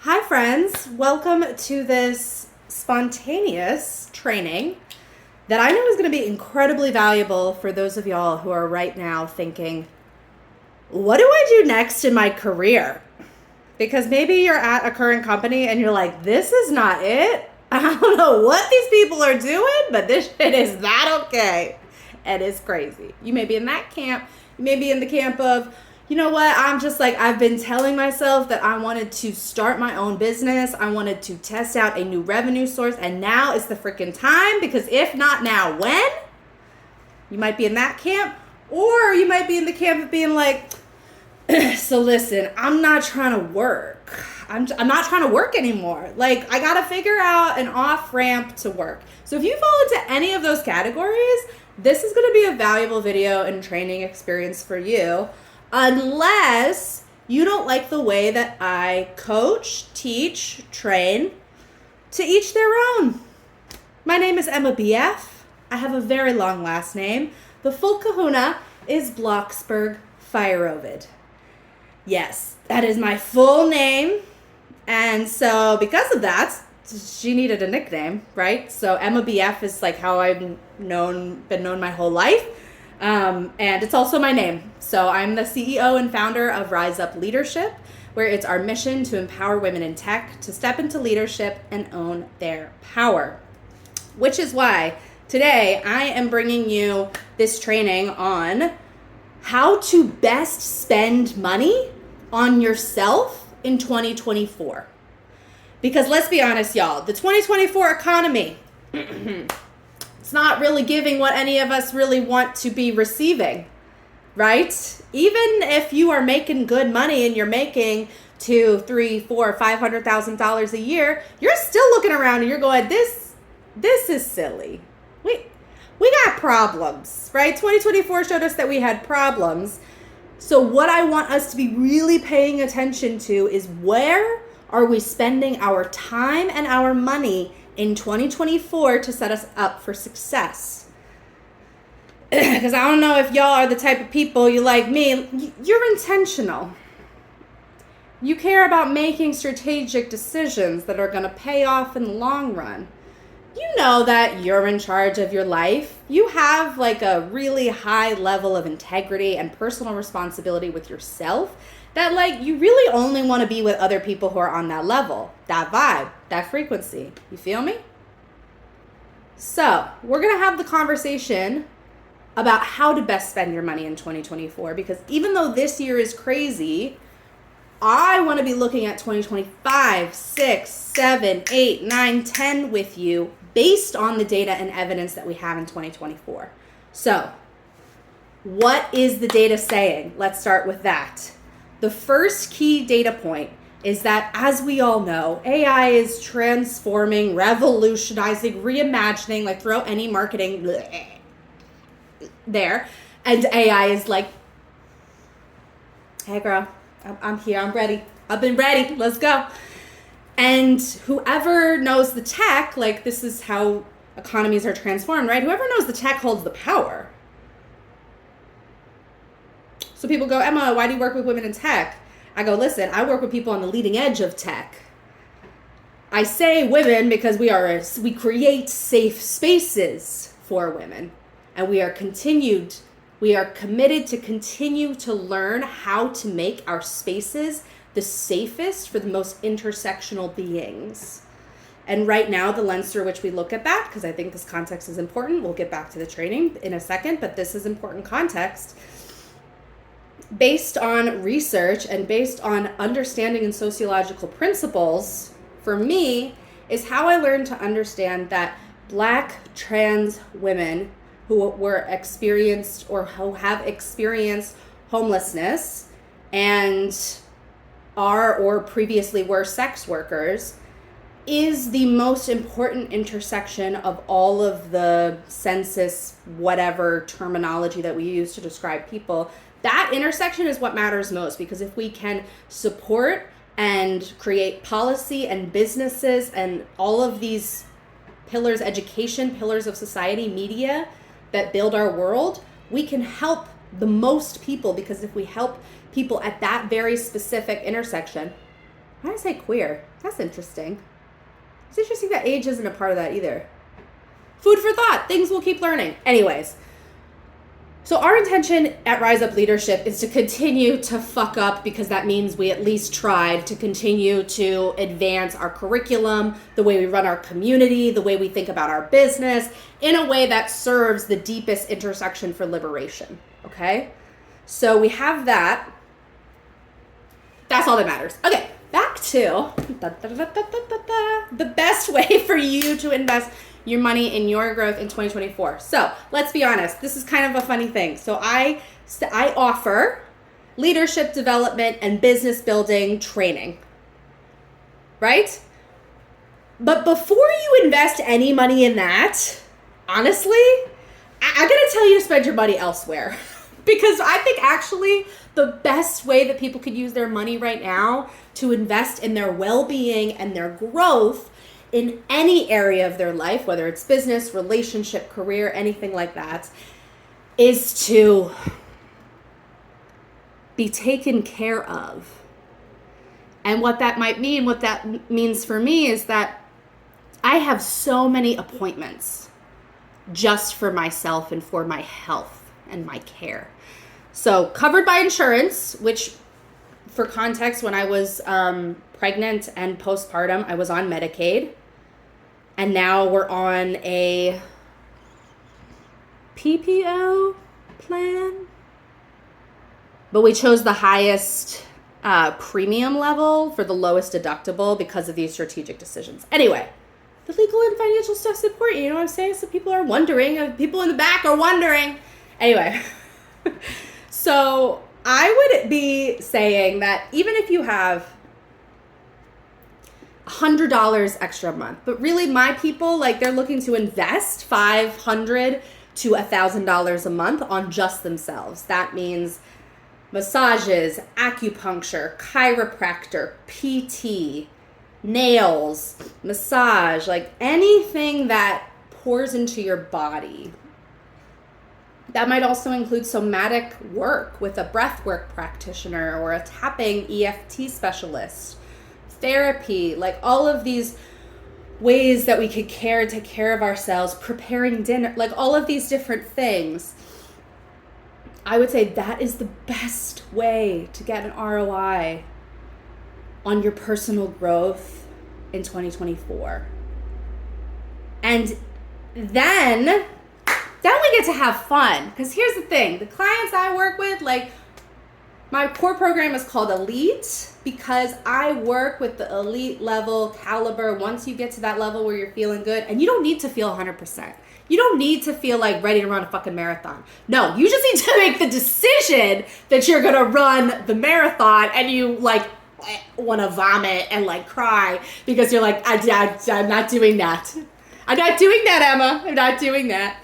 Hi friends, welcome to this spontaneous training that I know is going to be incredibly valuable for those of y'all who are right now thinking, what do I do next in my career? Because maybe you're at a current company and you're like, this is not it. I don't know what these people are doing, but this shit is not okay. And it's crazy. You may be in that camp. You may be in the camp of, you know what, I've been telling myself that I wanted to start my own business. I wanted to test out a new revenue source. And now is the freaking time, because if not now, when? You might be in that camp. Or you might be in the camp of being like, so listen, I'm not trying to work. I'm not trying to work anymore. Like, I got to figure out an off ramp to work. So if you fall into any of those categories, this is going to be a valuable video and training experience for you. Unless you don't like the way that I coach, teach, train, to each their own. My name is Emma BF. I have a very long last name. The full kahuna is Blocksberg Fireovid. Yes, that is my full name. And so because of that, she needed a nickname, right? So Emma BF is like how I've been known my whole life. And it's also my name. So I'm the CEO and founder of Rise Up Leadership, where it's our mission to empower women in tech to step into leadership and own their power. Which is why today I am bringing you this training on how to best spend money on yourself in 2024. Because let's be honest, y'all, the 2024 economy, it's not really giving what any of us really want to be receiving, right? Even if you are making good money and you're making $200,000, $300,000, $400,000, $500,000 a year, you're still looking around and you're going, this is silly. We got problems, right? 2024 showed us that we had problems. So what I want us to be really paying attention to is, where are we spending our time and our money in 2024 to set us up for success? Because I don't know if y'all are the type of people, you like me, you're intentional. You care about making strategic decisions that are going to pay off in the long run. You know that you're in charge of your life. You have like a really high level of integrity and personal responsibility with yourself, that like you really only want to be with other people who are on that level, that vibe, that frequency. You feel me? So we're going to have the conversation about how to best spend your money in 2024, because even though this year is crazy, I want to be looking at 2025, 6, 7, 8, 9, 10 with you based on the data and evidence that we have in 2024. So what is the data saying? Let's start with that. The first key data point is that, as we all know, AI is transforming, revolutionizing, reimagining, like throw any marketing there. And AI is like, hey girl, I'm here, I'm ready. I've been ready, let's go. And whoever knows the tech, like this is how economies are transformed, right? Whoever knows the tech holds the power. So people go, Emma, why do you work with women in tech? I go, listen, I work with people on the leading edge of tech. I say women because we create safe spaces for women, and we are committed to continue to learn how to make our spaces the safest for the most intersectional beings. And right now, the lens through which we look at that, because I think this context is important, we'll get back to the training in a second, but this is important context. Based on research and based on understanding and sociological principles, for me, is how I learned to understand that Black trans women who were experienced or who have experienced homelessness and are or previously were sex workers is the most important intersection of all of the census, whatever terminology that we use to describe people. That intersection is what matters most, because if we can support and create policy and businesses and all of these pillars, education, pillars of society, media that build our world, we can help the most people, because if we help people at that very specific intersection, Why did I say queer? That's interesting. It's interesting that age isn't a part of that either. Food for thought. Things we'll keep learning. Anyways. So our intention at Rise Up Leadership is to continue to fuck up, because that means we at least tried to continue to advance our curriculum, the way we run our community, the way we think about our business, in a way that serves the deepest intersection for liberation. Okay? So we have that. That's all that matters. Okay, back to the best way for you to invest your money in your growth in 2024. So let's be honest, this is kind of a funny thing. So I offer leadership development and business building training, right? But before you invest any money in that, honestly, I gotta tell you to spend your money elsewhere. Because I think actually the best way that people could use their money right now to invest in their well-being and their growth in any area of their life, whether it's business, relationship, career, anything like that, is to be taken care of. And what that might mean, what that means for me, is that I have so many appointments just for myself and for my health and my care. So covered by insurance, which for context, when I was pregnant and postpartum, I was on Medicaid. And now we're on a PPO plan. But we chose the highest premium level for the lowest deductible because of these strategic decisions. Anyway, the legal and financial stuff's important. You know what I'm saying? So people are wondering. People in the back are wondering. Anyway. So I would be saying that even if you have $100 extra a month, but really my people, like, they're looking to invest $500 to $1,000 a month on just themselves. That means massages, acupuncture, chiropractor, PT, nails, massage, like anything that pours into your body. That might also include somatic work with a breathwork practitioner or a tapping EFT specialist, therapy, like all of these ways that we could take care of ourselves, preparing dinner, like all of these different things. I would say that is the best way to get an ROI on your personal growth in 2024. And then we get to have fun. Because here's the thing, the clients I work with, like, my core program is called Elite because I work with the elite level caliber. Once you get to that level where you're feeling good, and you don't need to feel 100%. You don't need to feel like ready to run a fucking marathon. No, you just need to make the decision that you're gonna run the marathon, and you like want to vomit and like cry because you're like, I'm not doing that. I'm not doing that, Emma. I'm not doing that.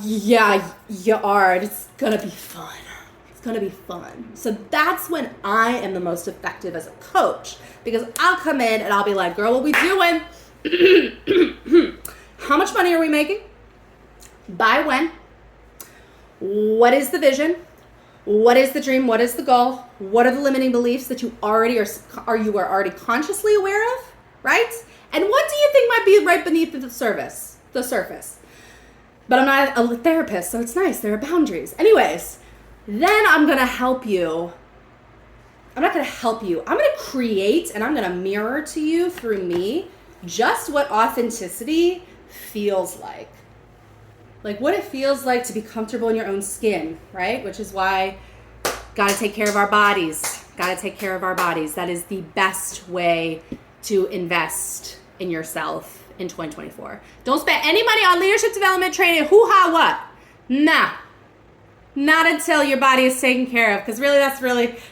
Yeah, you are. It's gonna be fun. It's gonna be fun. So that's when I am the most effective as a coach, because I'll come in and I'll be like, girl, what we doing? How much money are we making? By when? What is the vision? What is the dream? What is the goal? What are the limiting beliefs that you already are already consciously aware of, right? And what do you think might be right beneath the surface? But I'm not a therapist, so it's nice. There are boundaries. Anyways, then I'm going to help you. I'm not going to help you. I'm going to create, and I'm going to mirror to you through me just what authenticity feels like. Like what it feels like to be comfortable in your own skin, right? Which is why got to take care of our bodies. Got to take care of our bodies. That is the best way to invest in yourself in 2024. Don't spend any money on leadership development training. Hoo-ha, what? Nah. Not until your body is taken care of, because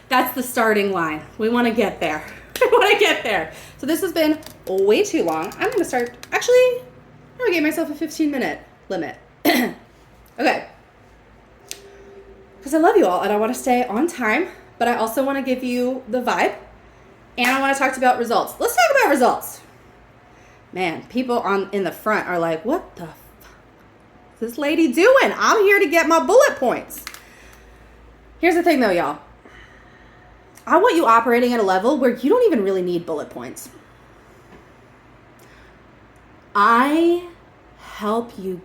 that's the starting line. We want to get there. We want to get there. So this has been way too long. I'm going to start, actually, I'm going to give myself a 15-minute limit. Okay. Because I love you all and I want to stay on time, but I also want to give you the vibe, and I want to talk about results. Let's talk about results. Man, people in the front are like, what the is this lady doing? I'm here to get my bullet points. Here's the thing though, y'all. I want you operating at a level where you don't even really need bullet points. I help you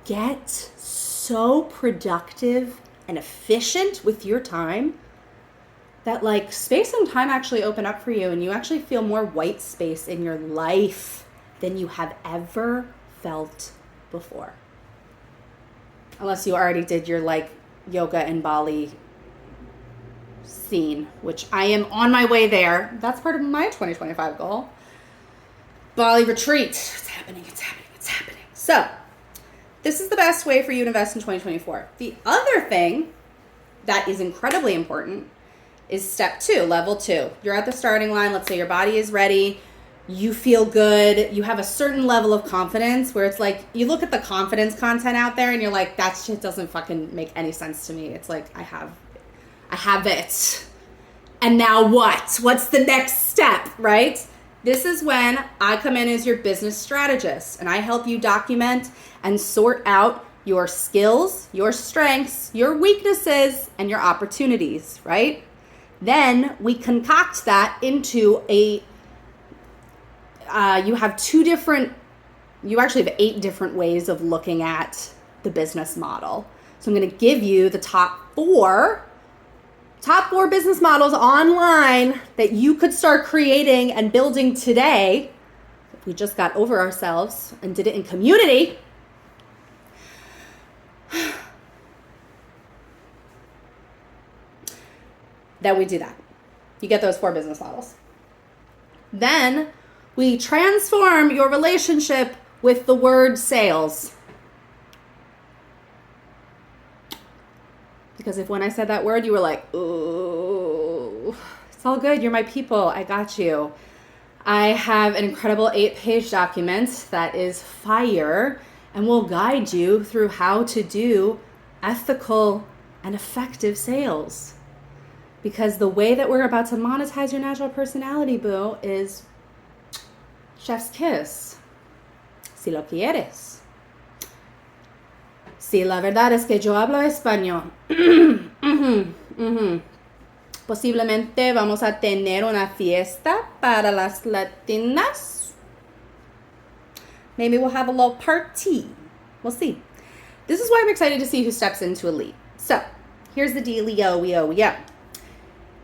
get so productive and efficient with your time that like space and time actually open up for you and you actually feel more white space in your life than you have ever felt before. Unless you already did your like yoga in Bali scene, which I am on my way there. That's part of my 2025 goal. Bali retreat. It's happening, it's happening, it's happening. So this is the best way for you to invest in 2024. The other thing that is incredibly important is step 2, level 2. You're at the starting line. Let's say your body is ready. You feel good. You have a certain level of confidence where it's like, you look at the confidence content out there and you're like, that shit doesn't fucking make any sense to me. It's like, I have it. And now what? What's the next step, right? This is when I come in as your business strategist and I help you document and sort out your skills, your strengths, your weaknesses, and your opportunities, right? Then we concoct that into you actually have 8 different ways of looking at the business model. So I'm going to give you the top four business models online that you could start creating and building today. If we just got over ourselves and did it in community. That we do that. You get those 4 business models. Then we transform your relationship with the word sales. Because if when I said that word, you were like, ooh, it's all good. You're my people. I got you. I have an incredible 8-page document that is fire and will guide you through how to do ethical and effective sales. Because the way that we're about to monetize your natural personality, boo, is chef's kiss. Si lo quieres. Sí, la verdad es que yo hablo español. Posiblemente vamos a tener una fiesta para las latinas. Maybe we'll have a little party. We'll see. This is why I'm excited to see who steps into Elite. So, here's the dealio.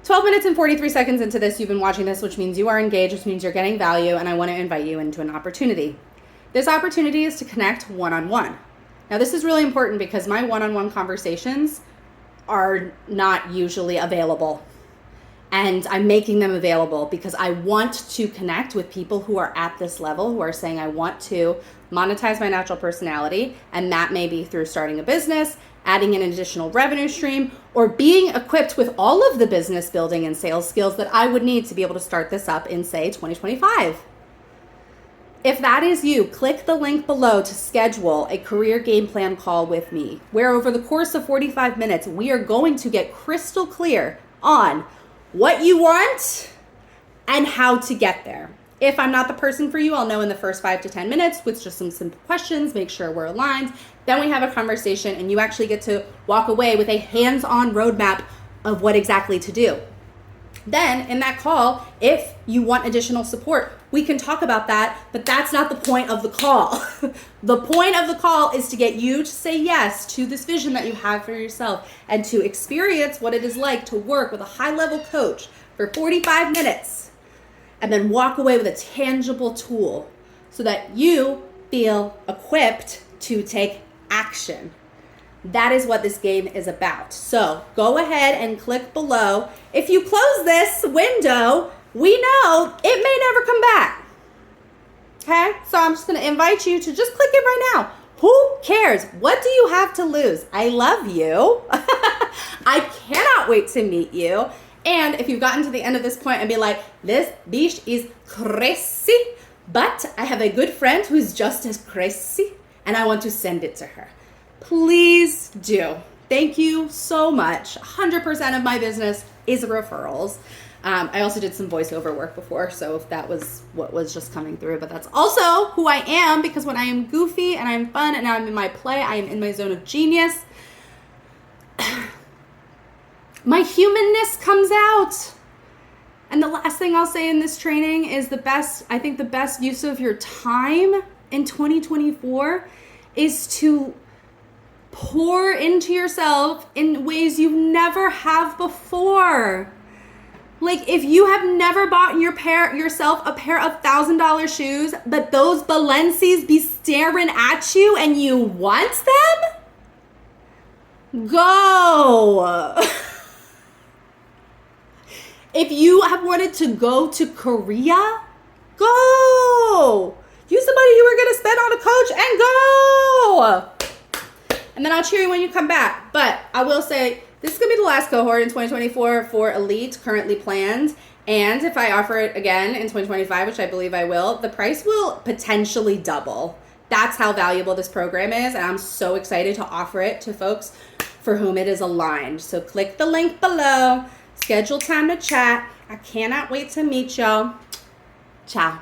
12 minutes and 43 seconds into this, you've been watching this, which means you are engaged, which means you're getting value, and I want to invite you into an opportunity. This opportunity is to connect one-on-one. Now, this is really important because my one-on-one conversations are not usually available. And I'm making them available because I want to connect with people who are at this level, who are saying, I want to monetize my natural personality. And that may be through starting a business, adding an additional revenue stream, or being equipped with all of the business building and sales skills that I would need to be able to start this up in, say, 2025. If that is you, click the link below to schedule a career game plan call with me, where over the course of 45 minutes, we are going to get crystal clear on what you want and how to get there. If I'm not the person for you, I'll know in the first 5 to 10 minutes with just some simple questions, make sure we're aligned. Then we have a conversation and you actually get to walk away with a hands-on roadmap of what exactly to do. Then in that call, if you want additional support, we can talk about that, but that's not the point of the call. The point of the call is to get you to say yes to this vision that you have for yourself and to experience what it is like to work with a high-level coach for 45 minutes and then walk away with a tangible tool so that you feel equipped to take action. That is what this game is about. So go ahead and click below. If you close this window, we know it may never come back. Okay? So I'm just going to invite you to just click it right now. Who cares? What do you have to lose? I love you. I cannot wait to meet you. And if you've gotten to the end of this point and be like, this bitch is crazy, but I have a good friend who is just as crazy and I want to send it to her. Please do. Thank you so much. 100% of my business is referrals. I also did some voiceover work before, so if that was what was just coming through, but that's also who I am, because when I am goofy and I'm fun and I'm in my play, I am in my zone of genius. My humanness comes out. And the last thing I'll say in this training is the best use of your time in 2024 is to pour into yourself in ways you never have before. Like, if you have never bought yourself a pair of $1,000 shoes, but those Balenci's be staring at you and you want them, go. If you have wanted to go to Korea, go. Use the money you were going to spend on a coach and go. And then I'll cheer you when you come back. But I will say, this is going to be the last cohort in 2024 for Elite currently planned. And if I offer it again in 2025, which I believe I will, the price will potentially double. That's how valuable this program is. And I'm so excited to offer it to folks for whom it is aligned. So click the link below. Schedule time to chat. I cannot wait to meet y'all. Ciao.